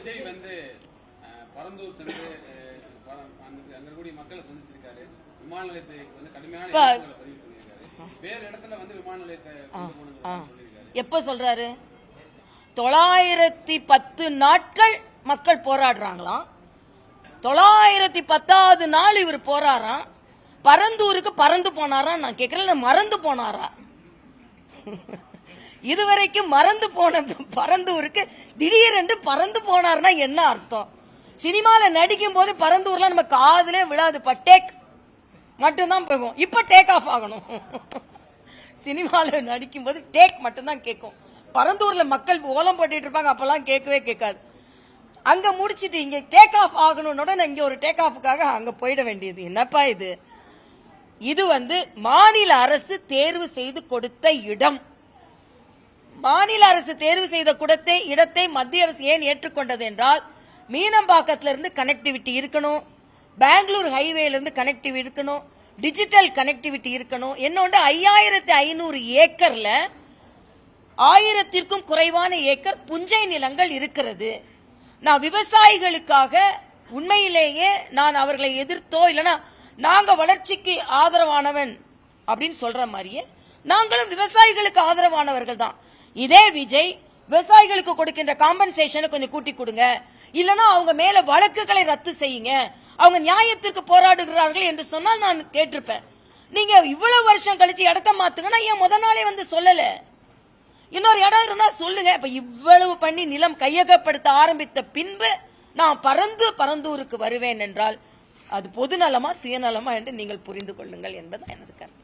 விஜய் வந்து பரந்தூர் சென்று அங்க கூடிய மக்களை சந்திச்சிருக்காரு. விமான நிலையத்தை வந்து கடுமையான பதிவு பண்ணியிருக்காரு. வேற இடத்துல வந்து விமான நிலையத்தை எப்ப சொல்றாரு? 910 நாட்கள் மக்கள் போராடுறாங்களாம். 910வது நாள் இவர் போறாராம். பரந்தூருக்கு பறந்து போனாரா? நான் கேட்கிறேன், மறந்து போனாரா? இதுவரைக்கும் மறந்து போன பரந்தூருக்கு திடீரென்று பறந்து போனார்னா என்ன அர்த்தம்? சினிமால நடிக்கும் போது பரந்தூர்ல நம்ம காதுலே விழாது, டேக் மட்டும்தான் போகும். இப்ப டேக் ஆஃப் ஆகணும். சினிமால நடிக்கும் போது டேக் மட்டும்தான் கேட்கும். பரந்தூர்ல மக்கள் ஓலம் போட்டுட்டு இருப்பாங்க, அப்பெல்லாம் கேட்கவே கேட்காது. அங்க முடிச்சிட்டு இங்க டேக் ஆஃப் ஆகணும்னு இங்க ஒரு டேக் ஆஃபுக்காக அங்க போயிட வேண்டியது. என்னப்பா இது? இது வந்து மாநில அரசு தேர்வு செய்து கொடுத்த இடம். மாநில அரசு தேர்வு செய்த இடத்தை மத்திய அரசு ஏன் ஏற்றுக்கொண்டது என்றால், மீனம்பாக்கத்துல இருந்து கனெக்டிவிட்டி இருக்கணும், பெங்களூர் ஹைவேல இருந்து கனெக்டிவிட்டி இருக்கணும், டிஜிட்டல் கனெக்டிவிட்டி இருக்கணும். என்னோட 5500 ஏக்கர்ல 1000க்கும் குறைவான ஏக்கர் புஞ்சை நிலங்கள் இருக்கிறது. நான் விவசாயிகளுக்காக உண்மையிலேயே நான் அவர்களை எதிர்த்தோ இல்லனா நாங்க வளர்ச்சிக்கு ஆதரவானவன் அப்படின்னு சொல்ற மாதிரியே நாங்களும் விவசாயிகளுக்கு ஆதரவானவர்கள் தான். இதே விஜய் விவசாயிகளுக்கு கொடுக்கின்ற காம்பன்சேஷனை கொஞ்சம் கூட்டி கொடுங்க, இல்லனா அவங்க மேல வழக்குகளை ரத்து செய்யுங்க, அவங்க நியாயத்திற்கு போராடுகிறார்கள் என்று சொன்னால் நான் கேட்டிருப்பேன். நீங்க இவ்வளவு வருஷம் கழிச்சு இடத்த மாத்துங்கன்னா ஏன் முத நாளே வந்து சொல்லல? இன்னொரு இடம் இருந்தா சொல்லுங்க. இப்ப இவ்வளவு பண்ணி நிலம் கையகப்படுத்த ஆரம்பித்த பின்பு நான் பரந்தூருக்கு வருவேன் என்றால் அது பொதுநலமா சுயநலமா என்று நீங்கள் புரிந்து கொள்ளுங்கள் என்பது எனது கருத்து.